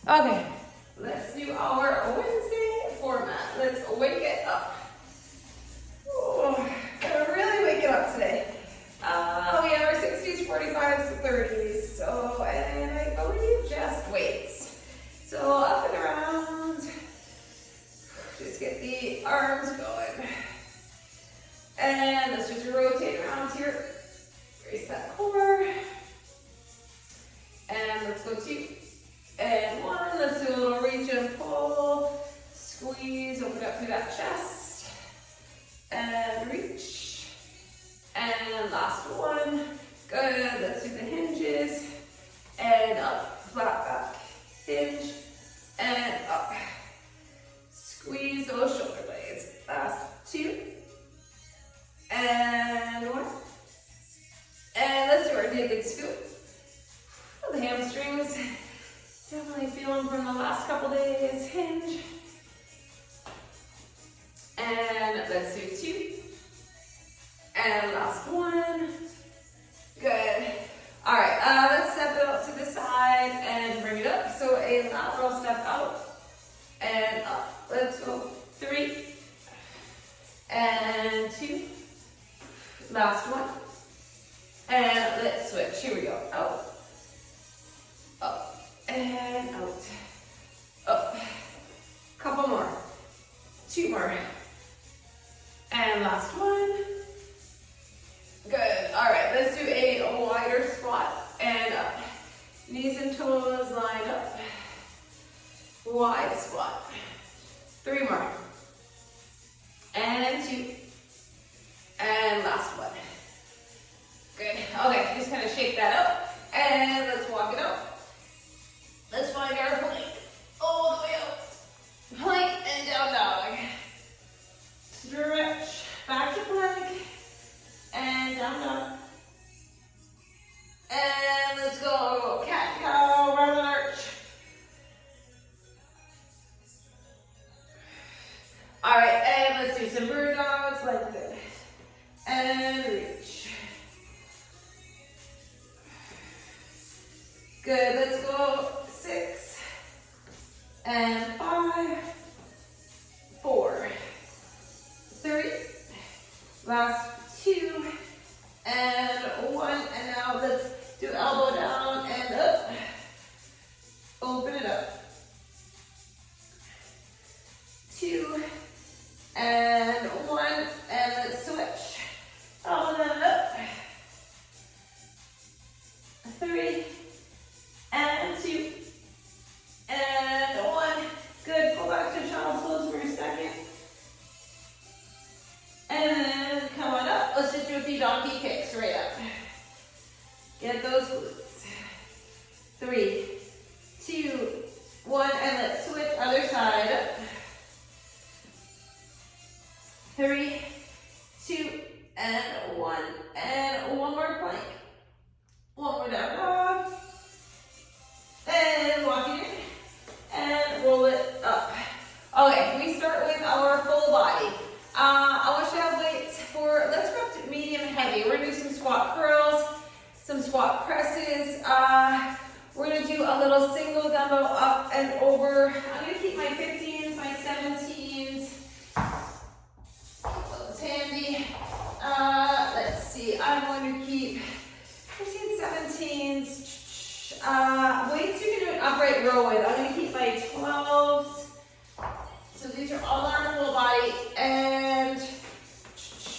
Okay, let's do our Wednesday format. Let's wake it up. Oh, gotta really wake it up today. We have our 60s, 45s, 30s. So, and I believe just weights. So up and around. Just get the arms going. And let's just rotate around here. Raise that core. And let's go 2 and 1. Let's do a little reach and pull. Squeeze, open up through that chest. And reach. And last one. Good. Let's do the hinges. And up, flat back. Hinge. And up. Squeeze those shoulder blades. Last 2. And 1. And let's do our naked scoop. The hamstrings, definitely feeling from the last couple days. Hinge. And let's do 2. And last 1. Good. All right, let's step it out to the side and bring it up. So a lateral step out and up. Let's go 3 and 2. Last 1. And let's switch. Here we go. Out. Up and out. Up. Couple more. 2 more. And last 1. Good. All right, let's do a wider squat and up. Knees and toes line up. Wide squat. 3 more. And 2. And last 1. Good. Okay, just kind of shake that up. And let's walk it out. Let's find our plank. All the way out. Plank and down dog. Stretch. Back to plank. And down dog. And let's go cat cow, round and arch. All right, and let's do some bird dogs like this. And reach. Good, let's go 6 and 5, 4, 3, last 2 and 1, and now let's do elbow down and up. Open it up. 2 and 1, and let's switch. Elbow down up. 3 and 2 and 1. Good. Pull back to child's pose for a second. And then come on up. Let's just do a few donkey kicks right up. Get those glutes. 3, 2, 1, and let's switch other side up. 3, 2, and 1, and 1 more plank. 1 more down dog. And walk it in, and roll it up. Okay, we start with our full body. I want you to have weights for, let's go up to medium and heavy. We're gonna do some squat curls, some squat presses. We're gonna do a little single dumbbell up and over. I'm gonna keep my 15s, my 17s. Those handy. Let's see, I'm going to keep 15, 17s. Weights you can do an upright row with. I'm going to keep my 12s. So these are all our full body. And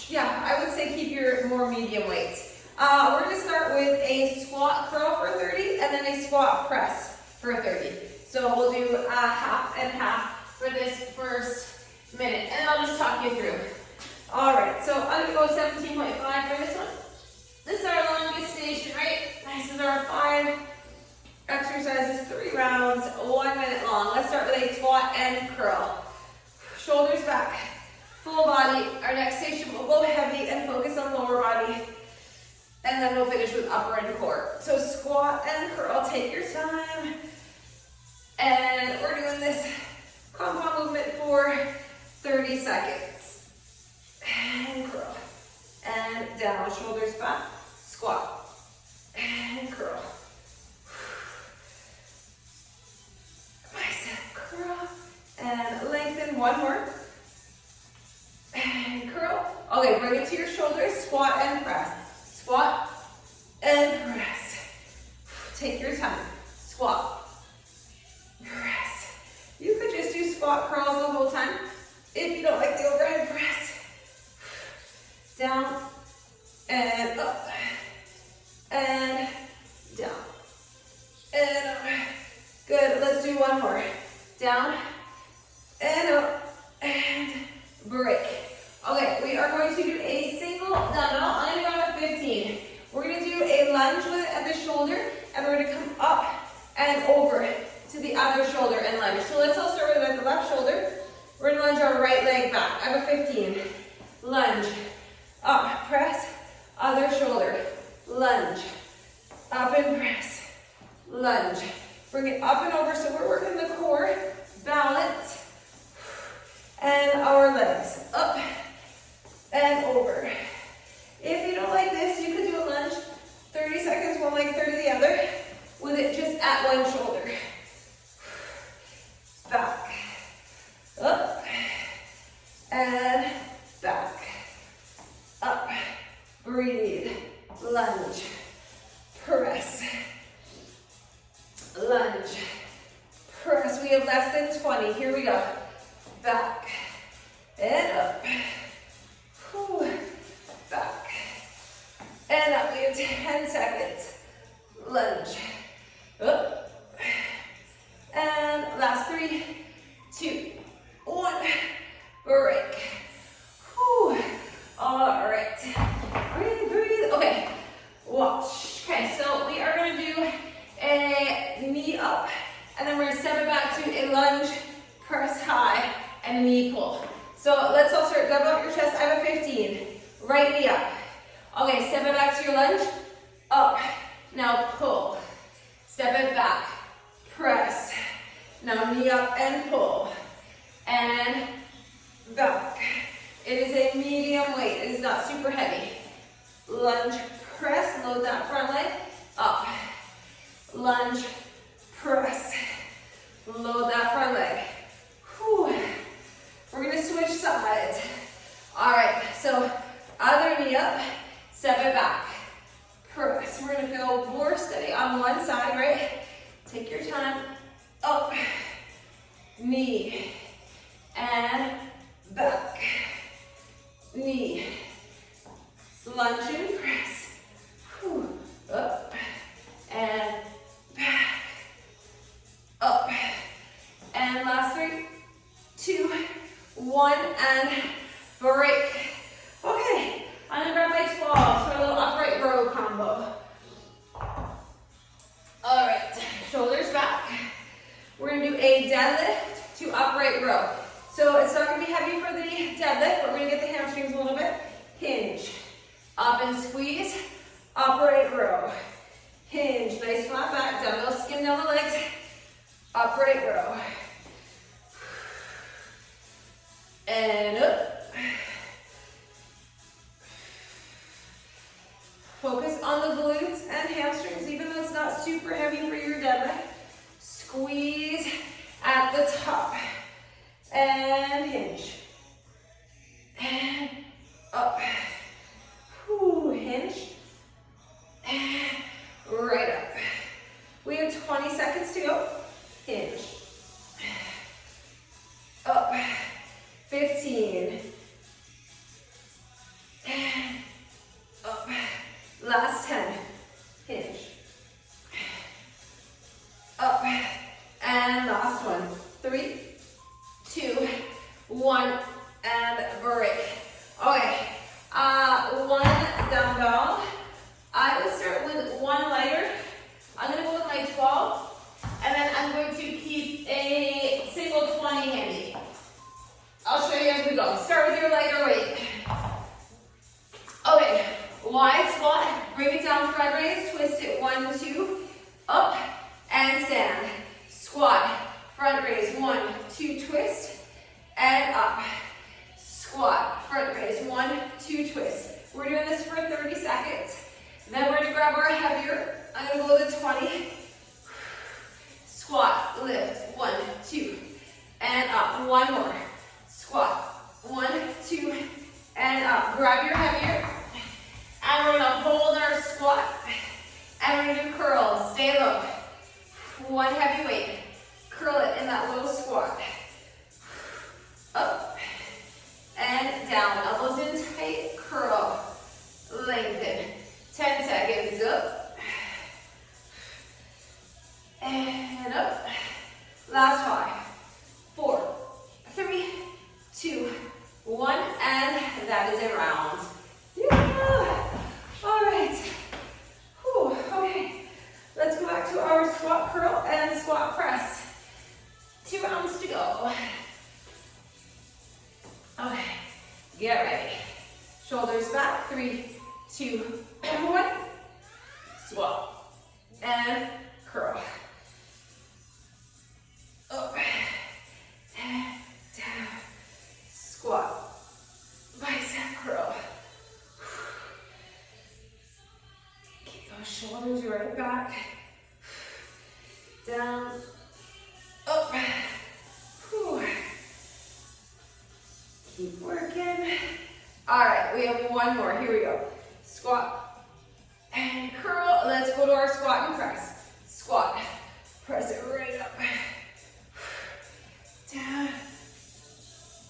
yeah, I would say keep your more medium weights. We're going to start with a squat curl for 30 and then a squat press for 30. So we'll do half and half for this first minute. And I'll just talk you through. All right, so I'm going to go 17.5 for this one. This is our longest station, right? This is our 5 exercises, 3 rounds, 1 minute long. Let's start with a squat and curl. Shoulders back, full body. Our next station will go heavy and focus on lower body. And then we'll finish with upper and core. So squat and curl, take your time. And we're doing this compound movement for 30 seconds. And curl. And down, shoulders back, squat. And curl. one more. And curl. Okay, bring it to your shoulders, squat and press. Squat and press. Take your time. Squat. Press. You could just do squat curls the whole time if you don't like the overhead press. Down and up and down and up. Good, let's do one more. Down and up and break. Okay, we are going to do a single dumbbell. I'm going to grab a 15. We're going to do a lunge with it at the shoulder, and we're going to come up and over to the other shoulder and lunge. So let's all start with the left shoulder. We're going to lunge our right leg back. I have a 15. Lunge. Up, press, other shoulder. Lunge. Up and press. Lunge. Bring it up and over, so we're working the core, balance, and our legs. Up and over. If you don't like this, you could do a lunge, 30 seconds one leg, 30 the other, with it just at one shoulder. Back, up, and back, up, breathe, lunge, press, lunge, press. We have less than 20, here we go. Back, and up, whew. Back, and up. We have 10 seconds. Lunge, up, and last 3, 2, 1, break. Whew. All right, breathe, breathe. Okay, watch. Okay, so we are going to do a knee up, and then we're going to step it back to a lunge, press high, and a knee pull. So let's all start. Double up your chest. I have a 15. Right knee up. Okay, step it back to your lunge. Up. Now pull. Step it back. Press. Now knee up and pull. And back. It is a medium weight. It is not super heavy. Lunge, press. Load that front leg. Up. Lunge, press. Load that front leg. Whew. We're going to switch sides. All right, so other knee up, step it back, press. We're going to feel more steady on one side, right? Take your time. Up, knee, and back, knee, lunge and press. Whew. Up, and back, up, and last 3, 2, 1, and break. Okay, I'm gonna grab my 12 for a little upright row combo. All right, shoulders back. We're gonna do a deadlift to upright row. So it's not gonna be heavy for the deadlift, but we're gonna get the hamstrings a little bit. Hinge, up and squeeze, upright row. Hinge, nice flat back, dumbbell skin down the legs, upright row. And up. Focus on the glutes and hamstrings, even though it's not super heavy for your deadlift. Squeeze at the top. And hinge. And up. Whew, hinge. And right up. We have 20 seconds to go. Hinge. Up. 15. And up. Last 10. Hinge. Up. And last one. 3, 2, 1, and break. Okay. One dumbbell. I would start with one lighter. I'm going to go with my 12. And then I'm going to keep a single 20 handy. I'll show you as we go. Start with your lighter weight. Okay, wide squat, bring it down, front raise, twist it, 1, 2, up, and stand. Squat, front raise, 1, 2, twist, and up. Squat, front raise, 1, 2, twist. We're doing this for 30 seconds. Then we're gonna grab our heavier. I'm gonna go to 20. Squat, lift, 1, 2, and up. One more. weight. Curl it in that low squat. Up and down. Elbows in tight. Curl. Lengthen. 10 seconds. Up. And up. Last 5, 4, 3, 2, 1. And that is a round. Yeah. All right. Whew. Okay. Let's go back to our squat curl and squat press. 2 rounds to go. Okay, get ready. Shoulders back, 3, 2, 1. Squat and curl. Up and down. Squat. Bicep curl. Keep those shoulders right back. Down. Up. Whew. Keep working. All right, we have one more. Here we go. Squat and curl. Let's go to our squat and press. Squat. Press it right up. Down.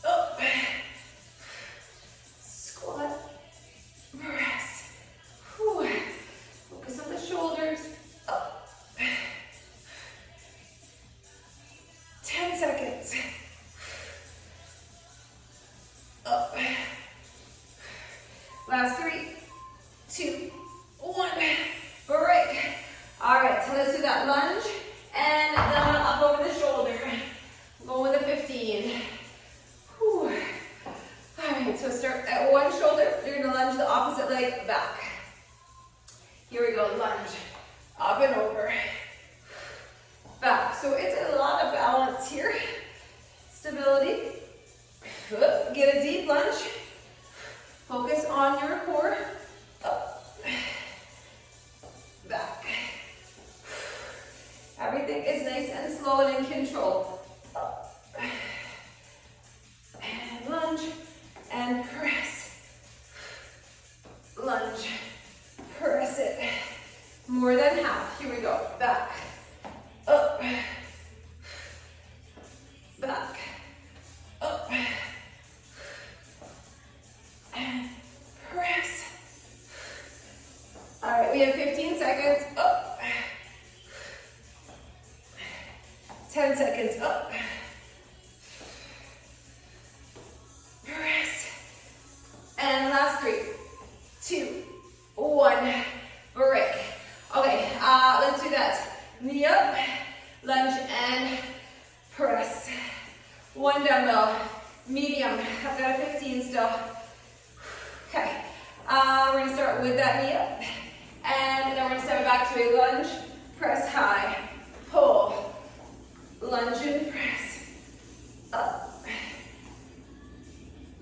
Up. Squat. Press. Whew. Focus on the shoulders. Up. 10 seconds. Up. Last 3, 2, 1. Break. All right, so let's do that lunge and down up over the shoulder. Go with a 15. Whew. All right, so start at one shoulder. You're gonna lunge the opposite leg back. Here we go, lunge. Up and over. Back. So it's a lot of balance here. Stability. Get a deep lunge. Focus on your core. Up. Back. Everything is nice and slow and in control. Up. And lunge. And press. Lunge. Press it. More than half. Here we go. Back. Up. Back. Up. And press. All right, we have 15 seconds. Up. 10 seconds. Up. Press. And last 3, 2, 1. Break. Okay, let's do that. Knee up, lunge and press. 1 dumbbell, medium. I've got a 15 still. Okay, we're gonna start with that knee up, and then we're gonna step it back to a lunge, press high, pull, lunge and press, up,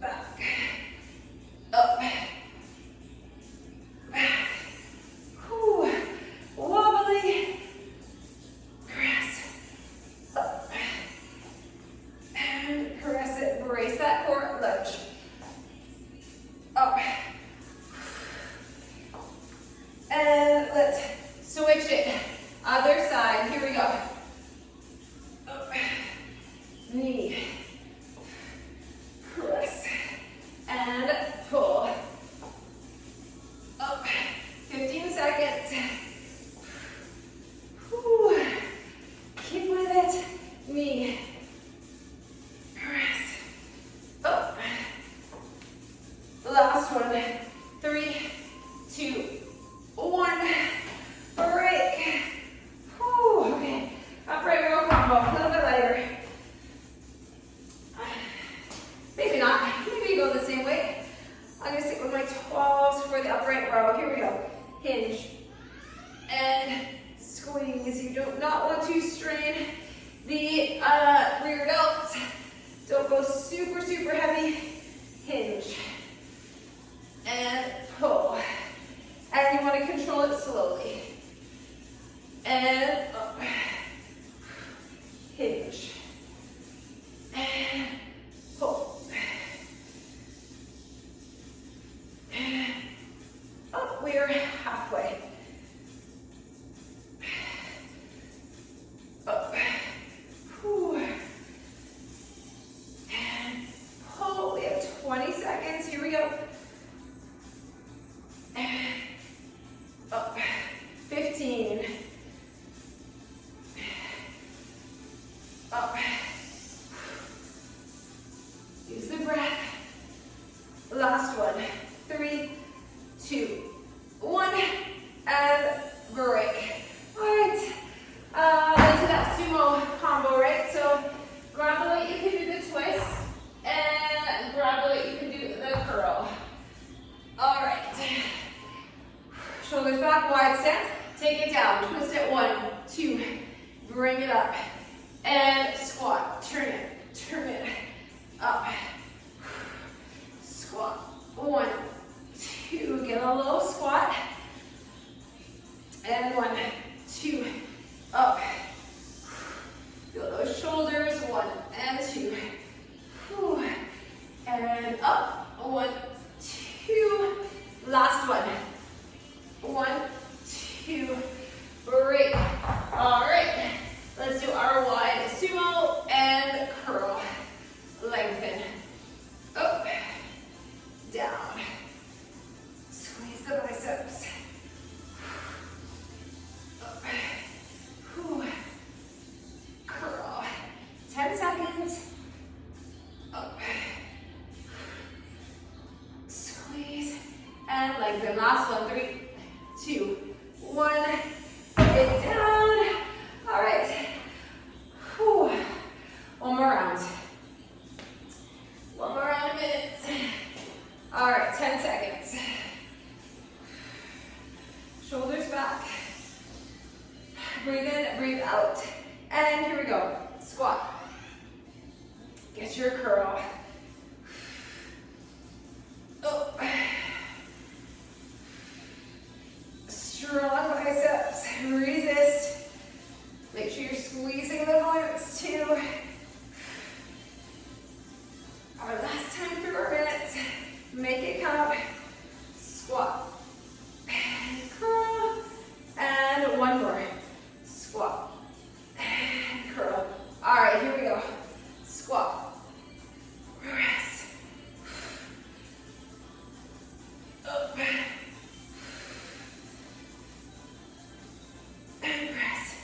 back, up, back, whew, wobbly, press, up, and press it, brace that core, lunge, up, and let's switch it, other side, here we go, up, knee, press, and pull, up, 15 seconds, whew. Keep with it, knee, press, up, last one, 3, 2, 1, break, whew. Okay, upright row combo, a little bit lighter, maybe not, maybe go the same way. I'm gonna stick with my 12s for the upright row. Here we go. Hinge and squeeze. You do not want to strain the rear delts. Don't go super, super heavy. Hinge and pull. And you want to control it slowly. And up. Hinge and pull. Oh, we are halfway. Up. squat, turn it, up, squat, 1, 2, get a low squat, and 1, 2, up, feel those shoulders, 1 and 2, and up, 1, 2, last one, 1, 2, break. All right, let's do our wide sumo and curl. Lengthen, up, down, squeeze the biceps, up, curl, 10 seconds, up, squeeze, and lengthen. Last one, 3, 2, 1, get down. All right, one more round. One more round of minutes. All right, 10 seconds. Shoulders back. Breathe in, breathe out. And here we go. Squat. Get your curl. Up. Strong biceps. Resist. Make sure you're squeezing the glutes too. Our last time for our minutes. Make it count. Squat. And curl. And one more. Squat. And curl. All right, here we go. Squat. Press. Up. And press.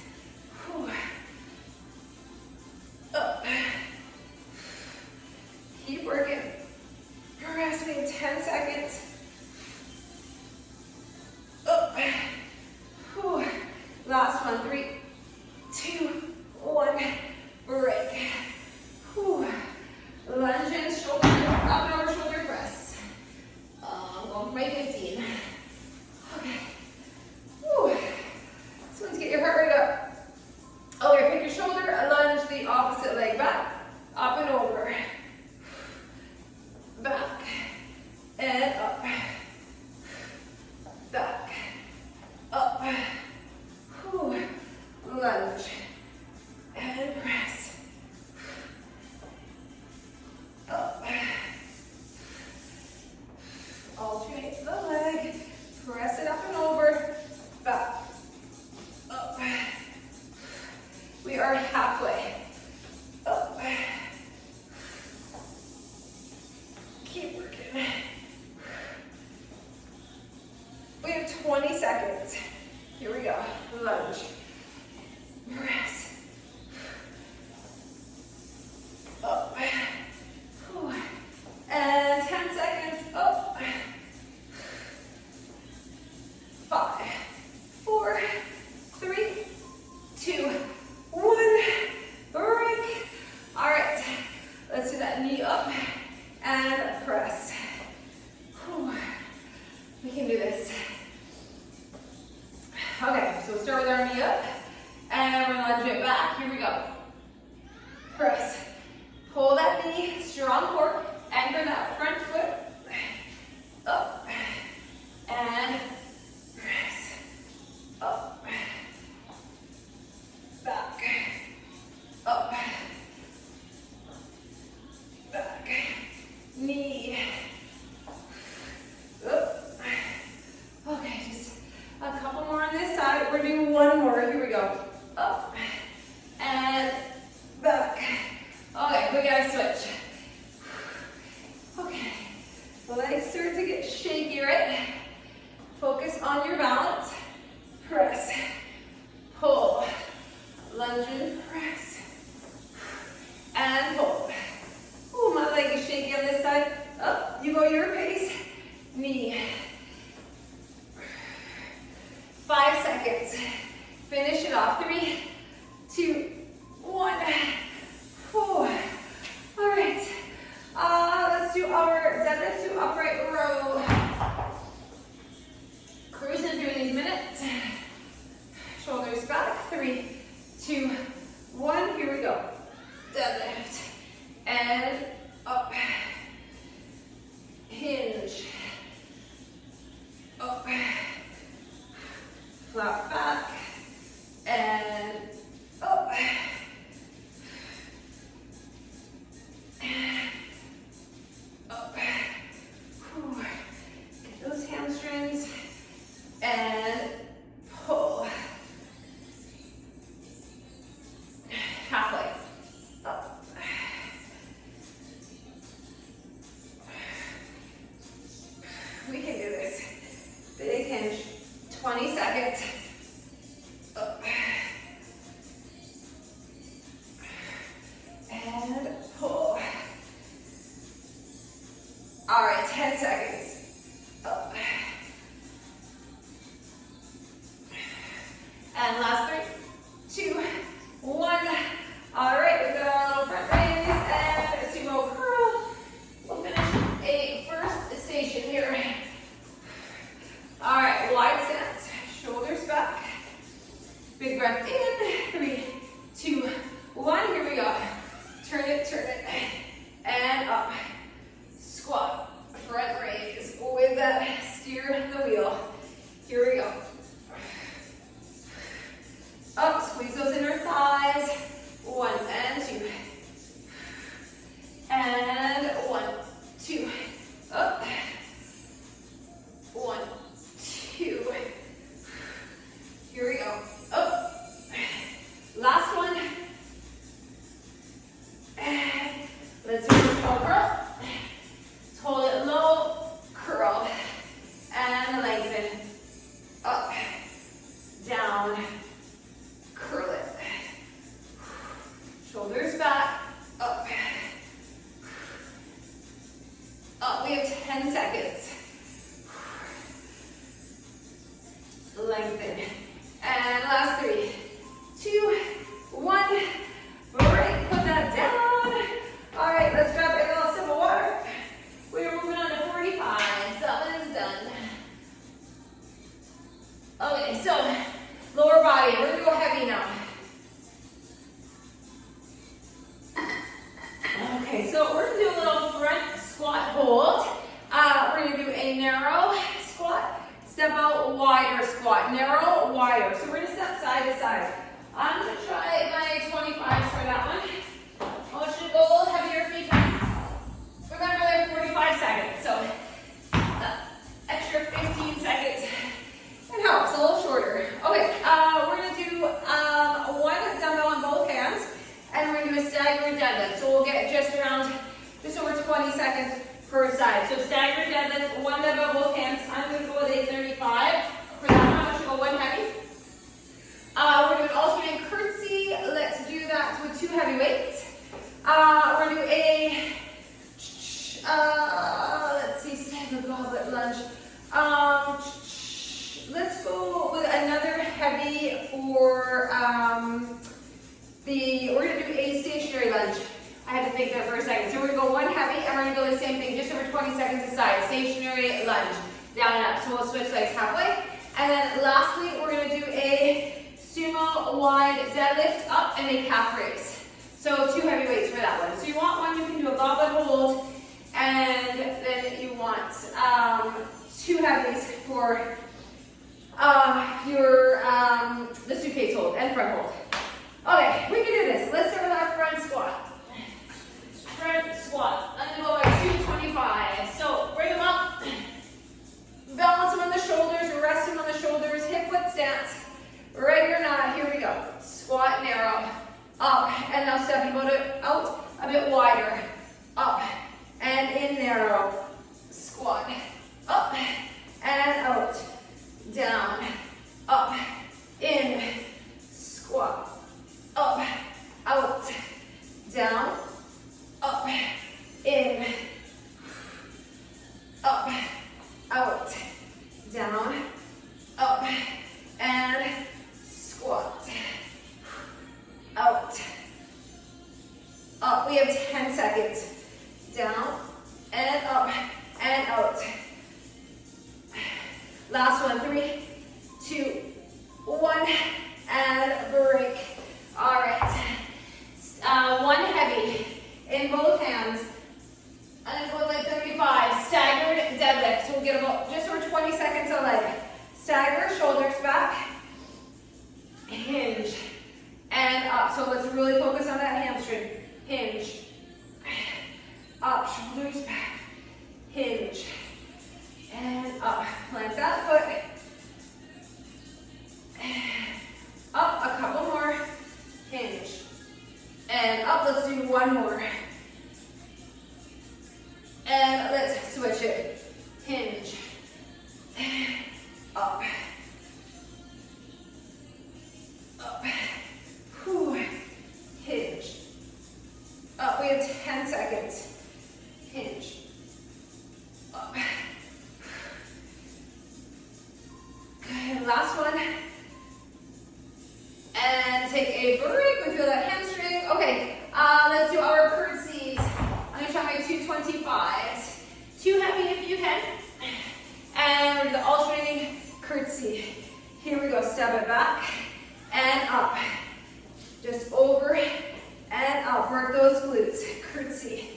Up. Keep working. Press me 10 seconds. Up. Last one. 3, 2, 1. Break. Lunge in, shoulder, up and over shoulder press. I'm going for my 15. Okay. This one's get your heart rate up. Okay, pick your shoulder, lunge the opposite leg back, up and over. Back and up. one. Here we go. Turn it, and up. Squat, front raise with that, steer the wheel. Here we go. Up, squeeze those inner thighs. 1 and 2. And 1, 2. Up. 1, 2. Here we go. Up. Last one. And let's do this cobra. Hold it low, curl, and lengthen. Up, down, curl it. Shoulders back, up. Up, we have 10 seconds. Lengthen. And last 3, 2, 1. Break, put that down. All right, let's grab a little sip of water. We're moving on to 45. That is done. Okay, so lower body. We're going to go heavy now. Okay, so we're going to do a little front squat hold. We're going to do a narrow squat, step out, wider squat. Narrow, wider. So we're going to step side to side. I'm going to try my 25s for that one. I want you to go a little heavier if you can. Remember, we have 45 seconds, so extra 15 seconds. It helps, a little shorter. Okay, we're going to do one dumbbell on both hands, and we're going to do a staggered deadlift. So we'll get just over 20 seconds per side. So staggered deadlift, one dumbbell, both hands. I'm going to go with a 35. For that one, I want you to go one heavy. We're doing alternating curtsy. Let's do that with 2 heavy weights. We're going to do a let's see, staggered goblet lunge. Let's go with another heavy for we're going to do a stationary lunge. I had to think there for a second. So we're going to go one heavy, and we're going to go the same thing, just over 20 seconds aside. Stationary lunge, down and up. So we'll switch legs halfway. And then lastly, we're going to do a sumo wide deadlift up and a calf raise. So 2 heavy weights for that one. So you want one, you can do a goblet hold, and then you want 2 heavies for the suitcase hold and front hold. Okay, we can do this. Let's start with our front squat. Front squat. I'm going to go by 225. So bring them up. Balance them on the shoulders, rest them on the shoulders, hip width stance. Ready or not, here we go. Squat, narrow, up, and now step out a bit wider. Up, and in narrow. Squat, up, and out. Down, up, in, squat, up, out, down, up, in, up, out, down, up, and squat, out, up. We have 10 seconds. Down, and up, and out. Last one, 3, 2, 1, and break. All right. One heavy in both hands. And then go like 35. Staggered deadlift. So we'll get about just over 20 seconds a leg. Stagger, shoulders back. Hinge. And up. So let's really focus on that hamstring. Hinge. Up, shoulders back. Hinge. And up. Plant that foot. Up, a couple more. Hinge. And up, let's do one more. And let's switch it. Hinge. Up. Up. Whew. Hinge. Up, we have 10 seconds. Hinge. Up. Good, last one. And take a break. We feel that hamstring. Okay, let's do our curtsies. I'm gonna try my 225s. 2 heavy if you can. And the alternating curtsy. Here we go, step it back and up. Just over up, work those glutes. Curtsy.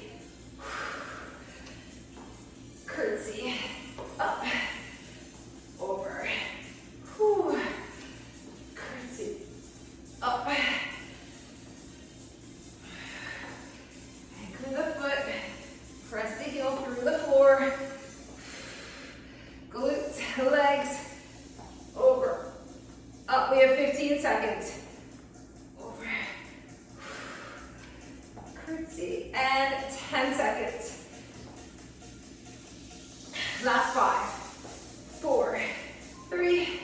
Curtsy. Up. Over. Whew. Curtsy. Up. Anchor the foot. Press the heel through the floor. Glutes, legs. Over. Up. We have 15 seconds. Over. Curtsy. And 10 seconds. Last 5, 4, 3,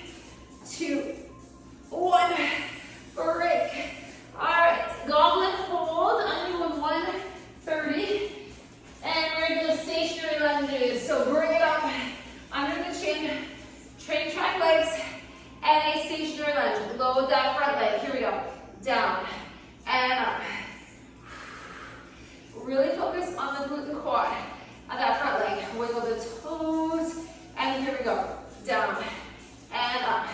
2, 1. Break. All right, goblet hold. I'm doing 130. And we're going to do stationary lunges. So bring it up under the chin. Train track legs. And a stationary lunge. Load that front leg. Here we go. Down and up. Really focus on the glute and quad. On that front leg, wiggle the toes, and here we go, down and up,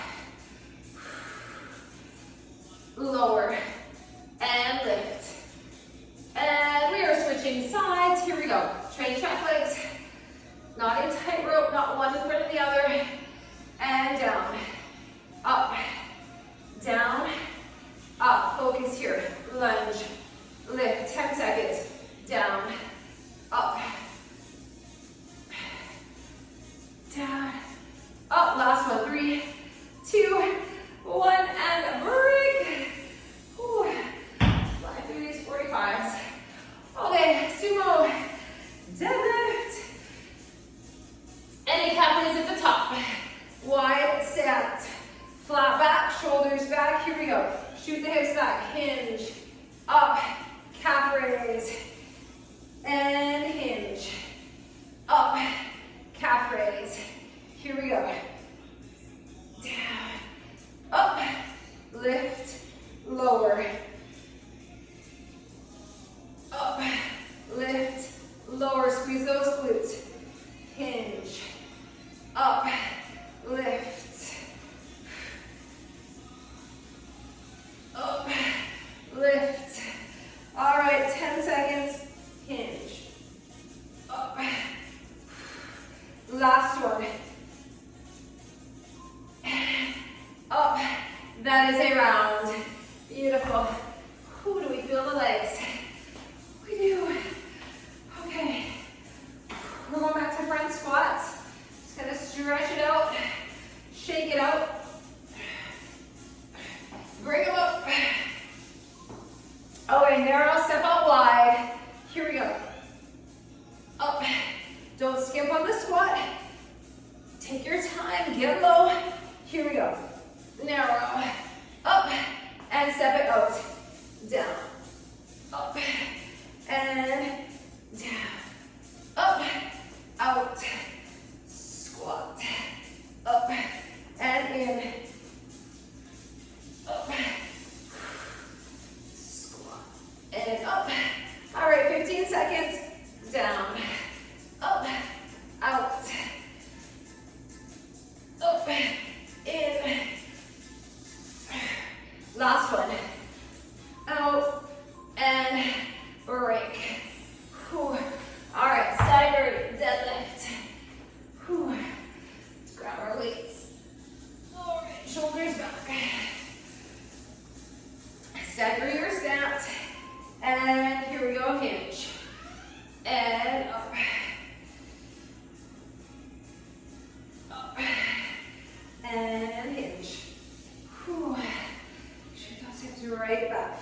lower and lift, and we are switching sides, here we go, train track legs, not in tightrope, not one in front of the other, and down, up, down, up, focus here, lunge, lift, 10 seconds, down, up, down, up, last one, 3, 2, 1, and break. Whew. Fly through these 45s. Okay, sumo, deadlift. Any calf raise at the top. Wide stance. Flat back, shoulders back, here we go. Shoot the hips back, hinge, up, calf raise, and hinge, up, calf raise. Here we go. Down, up, lift, lower. Up, lift, lower. Squeeze those glutes. Hinge, up, lift. Up, lift. All right, 10 seconds. Hinge, up. Last one. Up. That is a round. Beautiful. Who do we feel the legs? We do. Okay. We're going back to front squats. Just gonna stretch it out. Shake it out. Bring them up. Okay, narrow, step out wide. Here we go. Up. Don't skimp on the squat. Take your time, get low. Here we go. Narrow, up, and step it out. Down, up, and down, up, out, squat, up, and in, up, squat, and up. All right, 15 seconds. Down, up, out, up, in. Last one. Out and break. Whew. All right, staggered deadlift. Whew. Let's grab our weights. All right, shoulders back. Stagger your stance. And here we go, hinge. And up. Up. And hinge. Whew. Shoot those hips right back.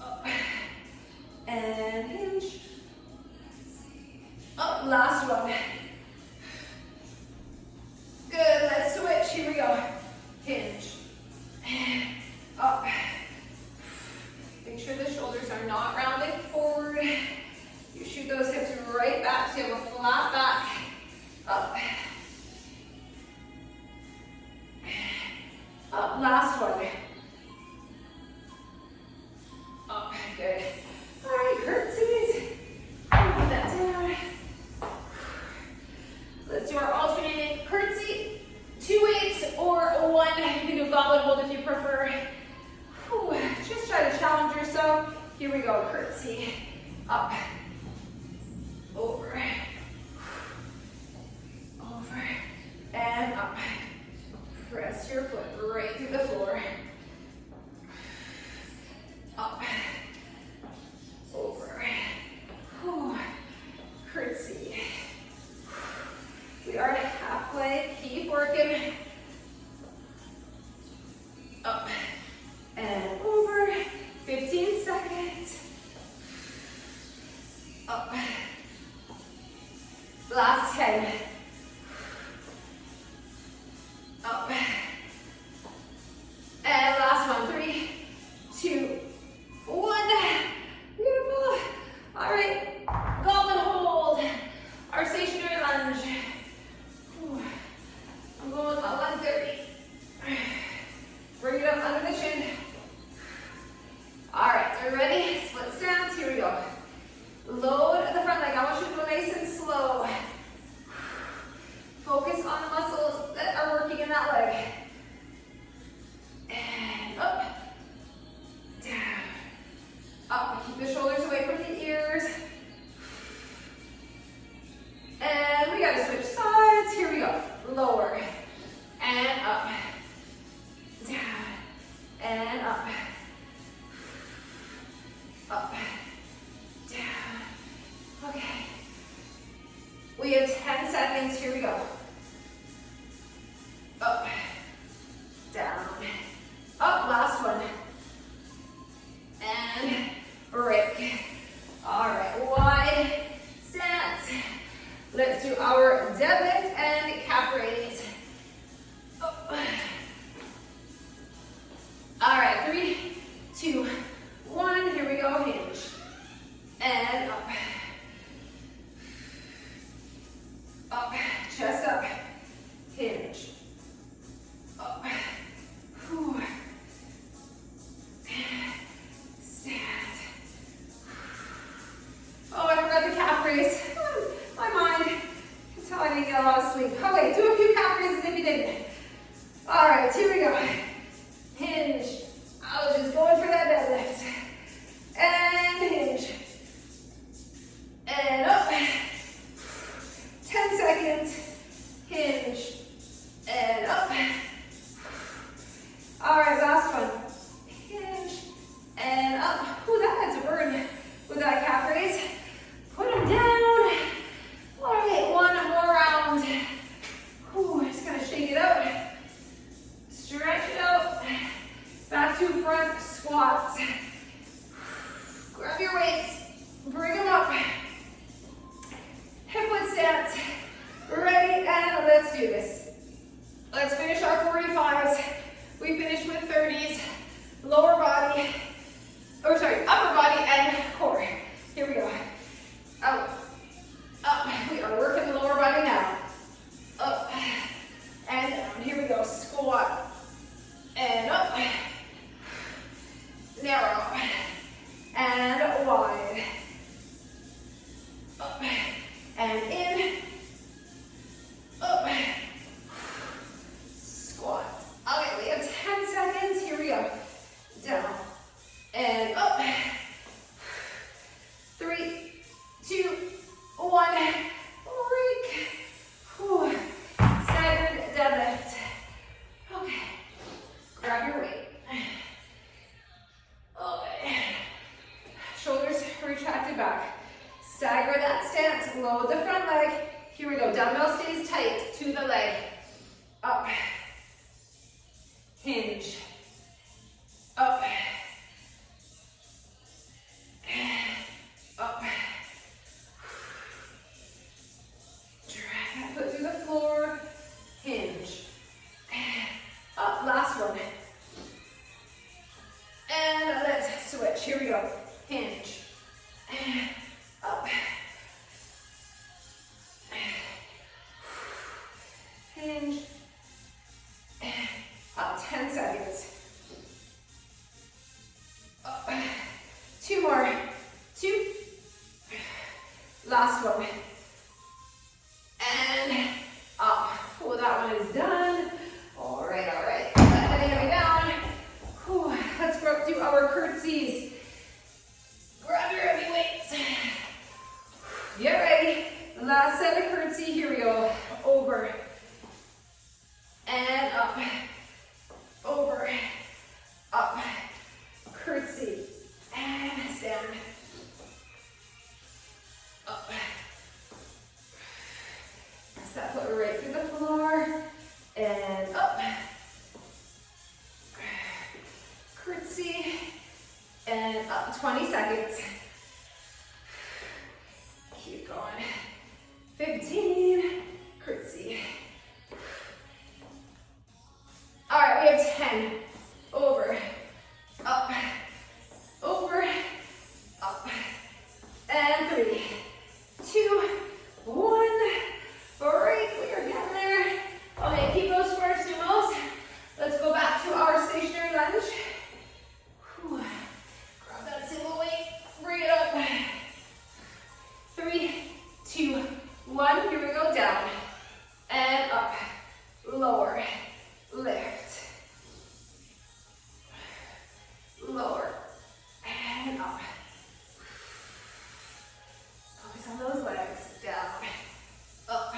Up. And hinge. Up, last one. Good, let's switch. Here we go. Hinge. Up. Make sure the shoulders are not rounding forward. You shoot those hips right back so you have a flat back. Up. Up, last one. Up, good. All right, curtsies. Put that down. Let's do our alternating curtsy. 2 weights or 1. You can do goblet hold if you prefer. Whew. Just try to challenge Here we go, curtsy. Up, over, over, and up. Press your foot right through the floor. Up, over, curtsy. We are halfway, keep working. Up and over, 15 seconds. Up, last 10. Up, and last one, 3, 2, 1. Beautiful. All right, golden hold, our stationary lunge. I'm going about 130. Bring it up under the chin. All right, are you ready? Split stance, here we go. Load the front leg. I want you to go nice and slow. Focus on the muscles that are working in that leg. And up, down, up. Keep the shoulders away from the ears. And we gotta switch sides. Here we go. Lower and up, down and up, up, down. Okay. We have 10 seconds. Here we go. Up, down, up. Last one. And break. All right, wide stance. Let's do our deadlift and calf raise. All right, 3, 2, 1. Here we go. Hinge and up, up, chest up, hinge, up, whew. Stand. Oh, I forgot the calf raise. My mind. Until I didn't get a lot of sleep. Okay, do a few calf raises if you didn't. All right, here we go. Hinge. I was just going for that deadlift. And hinge. And up. 10 seconds. Hinge. And up. All right, last one. Hinge. And up. Ooh, that had to burn with that calf raise. Put them down. All right, one more round. Ooh, just gonna shake it out. Stretch it out. Back to front squats. Grab your weights. Bring them up. Hip width stance. Ready, and let's do this. Let's finish our 45s. We finished with 30s. Lower body, or sorry, upper body and core. Here we go. Out. Up. We are working the lower body now. Up and down. Here we go. Squat and up. Narrow and wide. Up and in. Up. Squat. Okay, we have 10 seconds. Here we go. Down and up. 3, 2, 1. Break. Whew. Staggered deadlift. Okay. Grab your weight. Okay. Shoulders retracted back. Stagger that stance. Load the front leg. Here we go. Dumbbell stays tight to the leg. Up. Hinge. Up. Up. Drag that foot through the floor. Hinge. Up. Last one. And let's switch. Here we go. Hinge. Up. Hinge. Up. 10 seconds. Up. 2 more. 2. Last one. And up. Oh, that one is done. All right, all right. Let the heavy down. Whew. Let's do our curtsies. stand. Up. Step foot right through the floor. And up. Curtsy. And up. 20 seconds. Keep going. 15. Curtsy. All right, we have 10. Over. Up. Over. Up. And 3, 2, 1. Break. We are getting there. Okay, keep those square sumos. Let's go back to our stationary lunge. Whew. Grab that single weight. Bring it up. 3, 2, 1. Here we go. Down. And up. Lower. Lift. Lower. And up. Focus on those legs. Down. Up.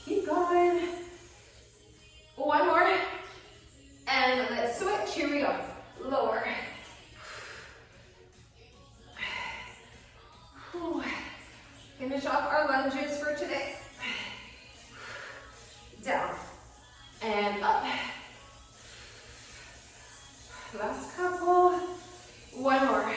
Keep going. One more. And let's switch. Here we go. Lower. Whew. Finish off our lunges for today. Down. And up. Last couple. One more.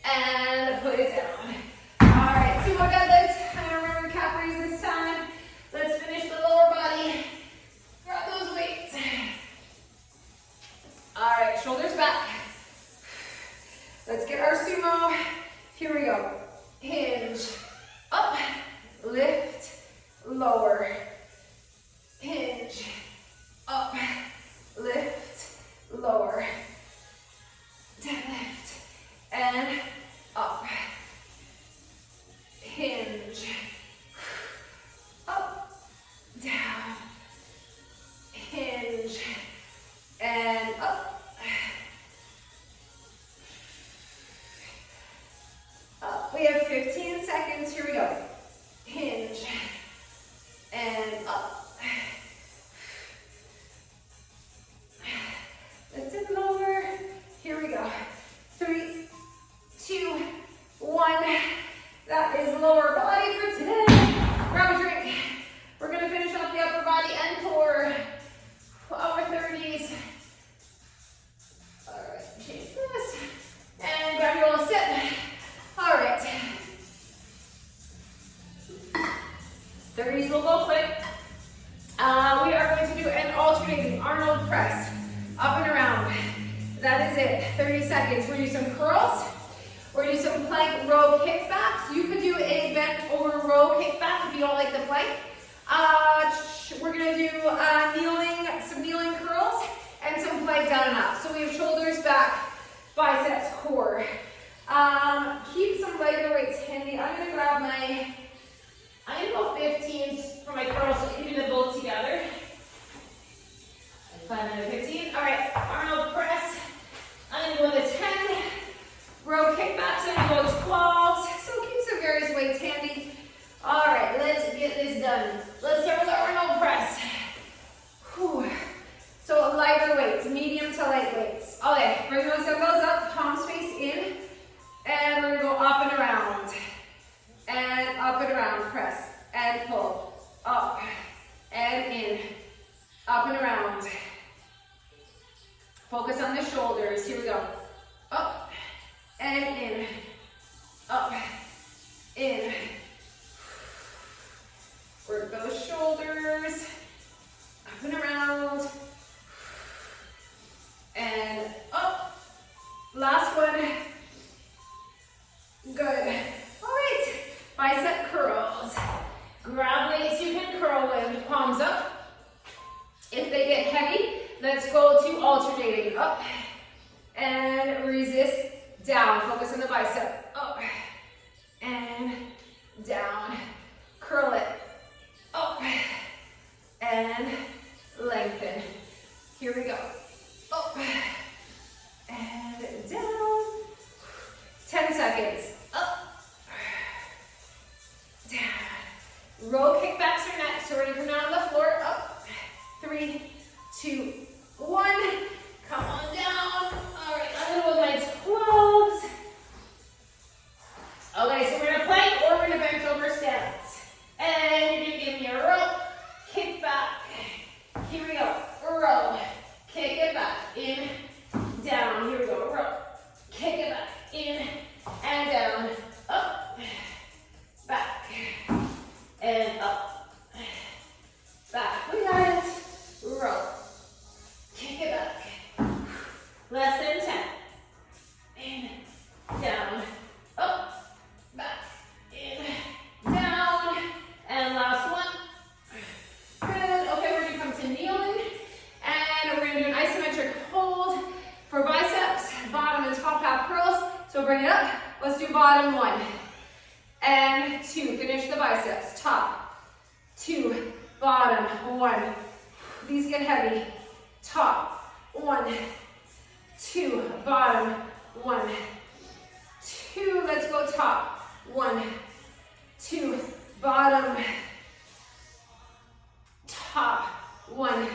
And put it down. All right, sumo deadlift. I'm gonna remember calf raise this time. Let's finish the lower body. Grab those weights. All right, shoulders back. Let's get our sumo. Here we go. Hinge. Up. Lift. Lower. Hinge. Up. Lift. Lower. Deadlift. And up. Hinge. Up. Down. Hinge. And up. Up. We have 15 seconds. Here we go. Hinge. And up. Lift it lower. Here we go. 3, 2, 1. That is lower body for today. Grab a drink. We're going to finish off the upper body and core. Our 30s. All right, change this. And grab your little sit. All right. 30s will go quick. We are going to do an alternating Arnold press. Up and around. That is it. 30 seconds. We're going to do some curls. We're going to do some plank row kickbacks. You could do a bent over row kickback if you don't like the plank. We're going to do some kneeling curls and some plank down and up. So we have shoulders back, biceps, core. Keep some lighter weights handy. I'm going to grab my, I'm going to go 15s for my curls so you can do them both together. 5 minute 15. All right, Arnold press. I'm going to go to 10. Row kickbacks. I'm going to go 12. So keep some various weights handy. All right, let's get this done. Let's start with our Arnold press. Whew. So lighter weights, medium to light weights. Okay, bring those elbows up, palms face in. And we're going to go up and around. And up and around. Press and pull. Up and in. Up and around. Focus on the shoulders. Here we go. Up and in. Up, in. Work those shoulders. Up and around. And up. Last one. Good. All right. Bicep curls. Grab weights you can curl with. Palms up. If they get heavy, let's go to alternating. Up and resist. Down. Focus on the bicep. Up and down. Curl it. Up and lengthen. Here we go. Up and down. 10 seconds. Up, down. Row kickbacks are next. So ready from now on the floor. Up. 3, 2, 1. Come on down. So bring it up. Let's do bottom 1 and 2. Finish the biceps. Top, 2, bottom, 1. These get heavy. Top, 1, 2, bottom, 1, 2. Let's go top. 1, 2, bottom, top, 1,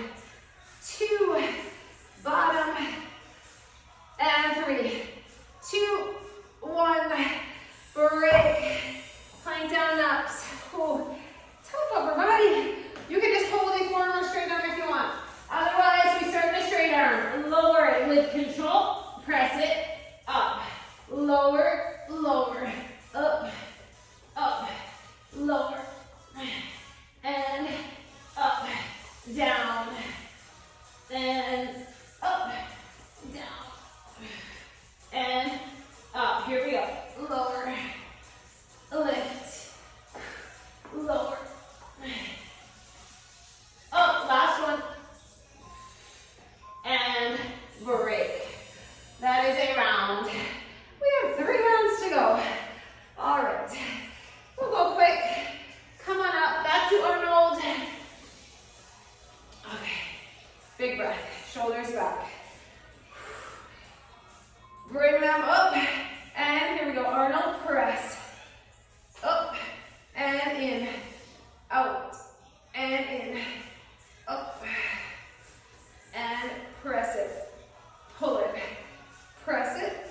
2, bottom, and 3, 2, 1, break, plank down ups. Oh, tough upper body. You can just hold a forward or straight arm if you want. Otherwise, we start in a straight arm. Lower it with control, press it, up, lower, lower, up, up, lower, and up, down, and up, down, and up. Here we go. Lower, lift, lower, up. Last one, and break. That is a round. We have 3 rounds to go. All right, we'll go quick. Come on up, back to Arnold. Okay, big breath, shoulders back. Bring them up, and here we go, Arnold, press. Up, and in, out, and in, up, and press it, pull it, press it,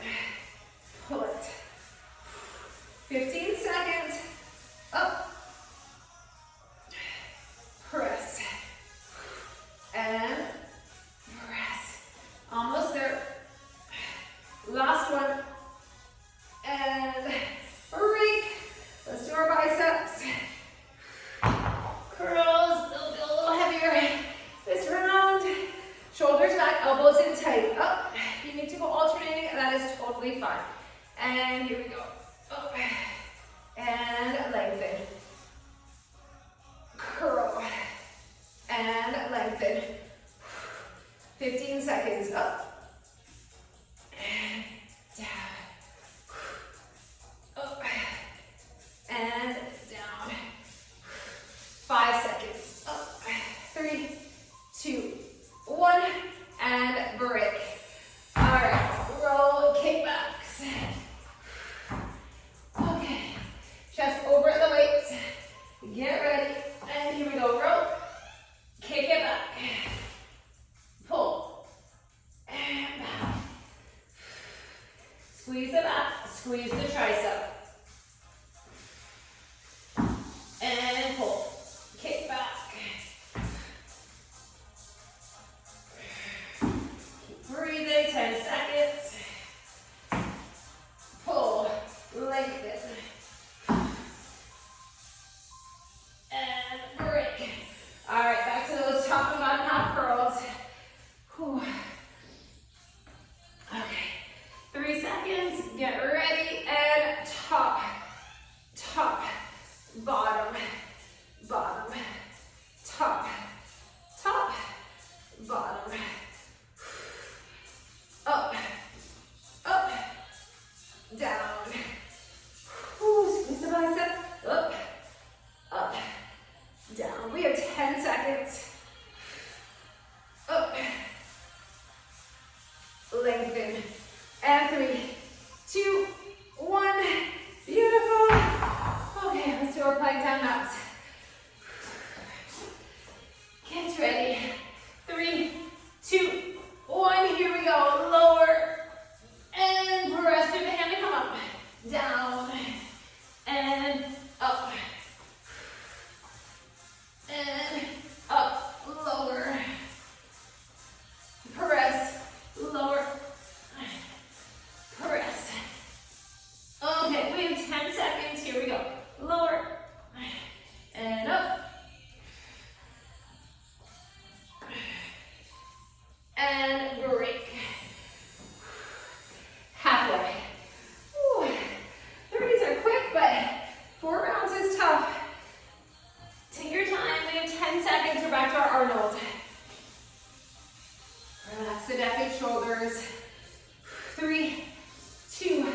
pull it. 15 seconds, up, press, and press. Almost there. Last one, and break. Let's do our biceps. Curls, they'll be a little heavier this round. Shoulders back, elbows in tight. Up. If you need to go alternating, that is totally fine. And here we go. Up. And lengthen. Curl. And lengthen. 15 seconds. Up. And down. Up. And down. 5 seconds. Up. 3, 2, 1. And break. All right. Roll kickbacks. Okay. Chest over at the weights. Get ready. And here we go. Roll. Kick it back. Pull. And back. Squeeze the back. Squeeze the tricep. And pull. Kick back. Keep breathing. 10 seconds. Pull. Lengthen. And break. All right, back to those top and bottom half curls. Whew. Okay, 3 seconds. Get ready. And top, top, bottom, bottom, top, top, bottom, up, up, down. Whew, squeeze the bicep. Up, up, down. We have 10 seconds. Up, lengthen, and 3, 2, 1. Beautiful. Okay, let's do our plank down ups. Get ready. 3, 2, 1. Here we go. Lower and press through the hand to come up. Down and up. And up, lower, press, lower, press. Okay, we have 10 seconds. Here we go. Lower and up. And break. Halfway. Ooh, 30s are quick, but 4 rounds is tough. Take your time. We have 10 seconds. We're back to our Arnold. Relax the neck and shoulders. 3, 2,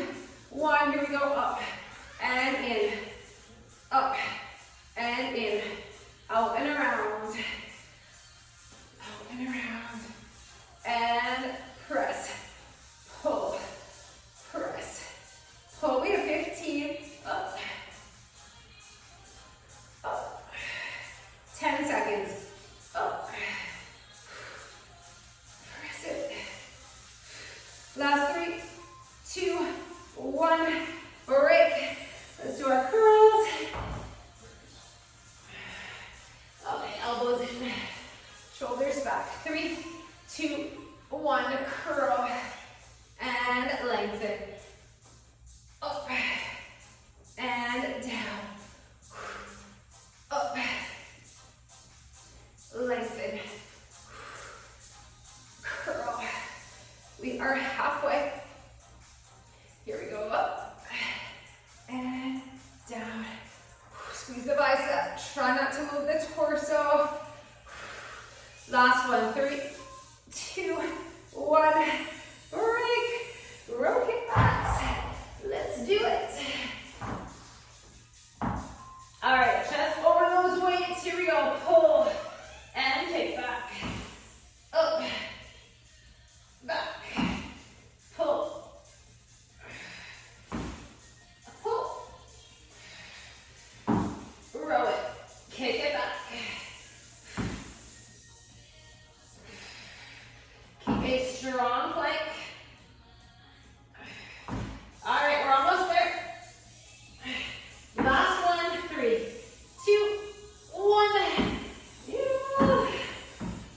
We are halfway. Here we go, up and down. Squeeze the bicep. Try not to move the torso. Last one, 3, 2, 1. Break. Row kick backs. Let's do it. All right, chest over those weights. Here we go. Pull and kick back. Up. Back. Pull. Pull. Row it. Kick it back. Keep a strong plank. All right, we're almost there. Last one, 3, 2, 1. Yeah.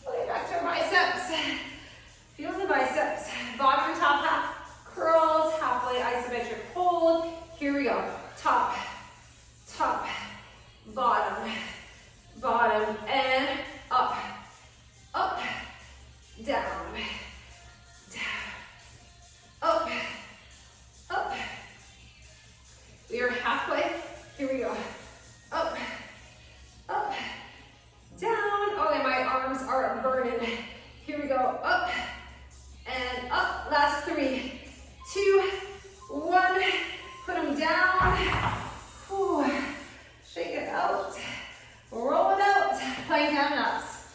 Okay, back to our biceps. Feel the biceps. Bottom and top half curls, halfway isometric hold. Here we go. Top, top, bottom, bottom, and up, up, down, down, up, up. We are halfway. Here we go. Up, up, down. Okay, my arms are burning. Here we go. Up and up. Last 3, 2, 1. Put them down. Whew. Shake it out. Roll it out. Plank down and ups.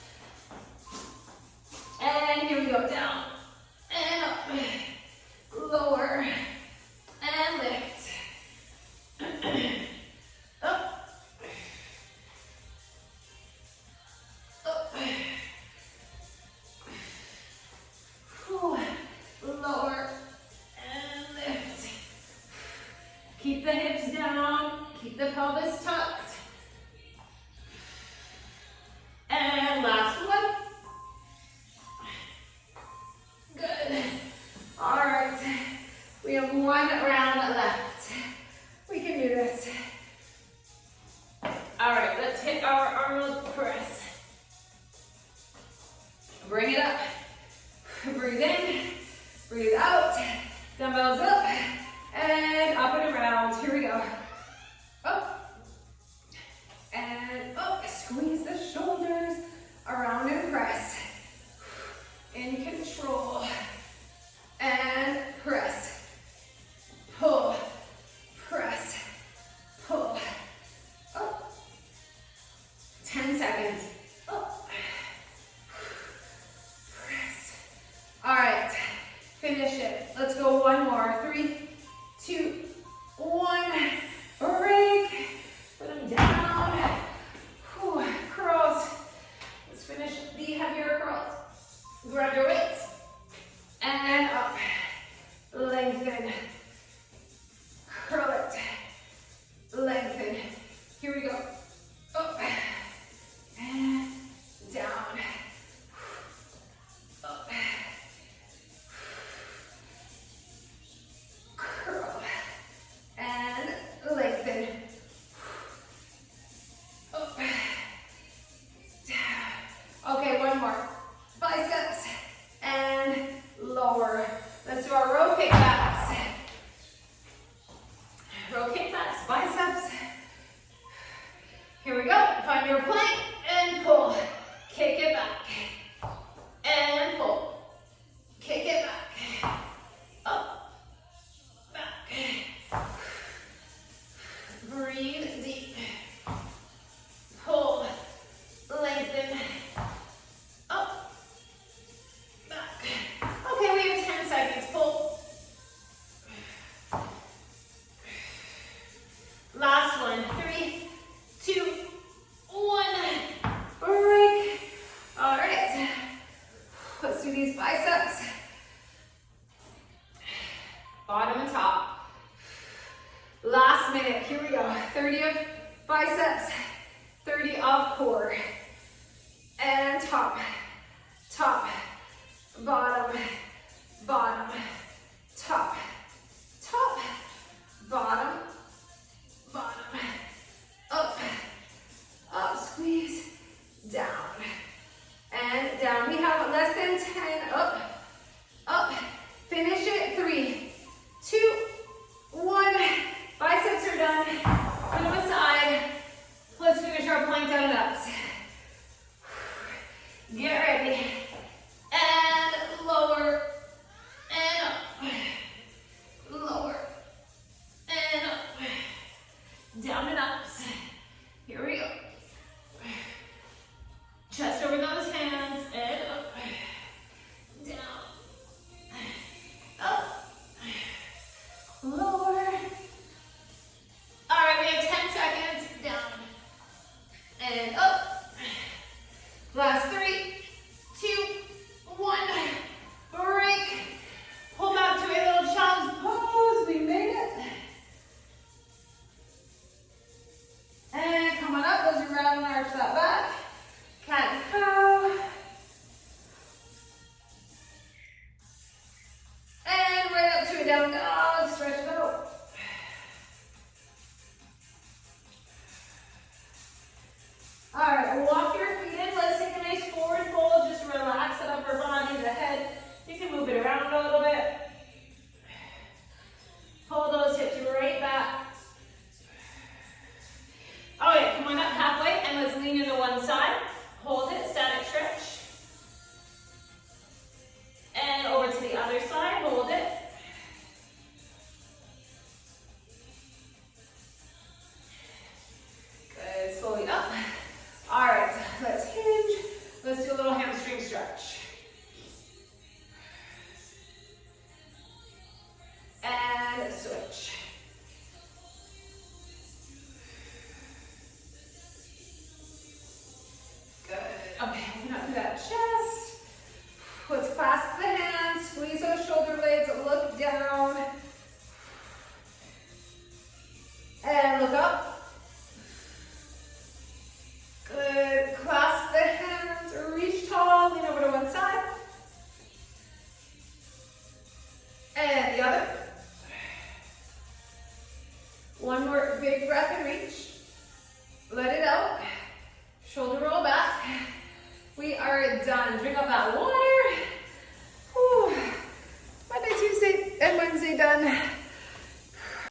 And here we go. Down and up. Lower and lift. Up. Up. Whew. Lower and lift. Keep the hips down. Keep the pelvis tucked. And last one. Good. All right. We have 1 round left. We can do this. All right, let's hit our Arnold press. Bring it up. Breathe in, breathe out. Dumbbells up and up and around. Here we go. Up and up. Squeeze the shoulders around and press. In control. And press. Pull. Press. Pull. Up. 10 seconds. Up. Press. All right. Finish it. Let's go one more. 3, 2, 1. Break. Put them down. Whew. Curls. Let's finish the heavier curls. Grab your weights. And up. Lengthen. Curl it. Lengthen. Here we go. Up. And down. Up. Curl. And lengthen. Up. Down. Okay, one more. Biceps and lower. Let's do our row kickbacks. Row kickbacks, biceps. Here we go. Find your plank and pull. Kick it back. And pull. Kick it back. Up. Back. Breathe deep. Pull. Lengthen. Up. Back. Okay, we have 10 seconds. Pull. Last one. 3, 2, 1. Break. All right. Let's do these biceps. Bottom and top. Last minute. Here we go. 30 of biceps, 30 of core. And top, top, bottom, bottom, top, top, bottom, bottom, up, up, squeeze, down, and down. We have less than 10, up, up, switch.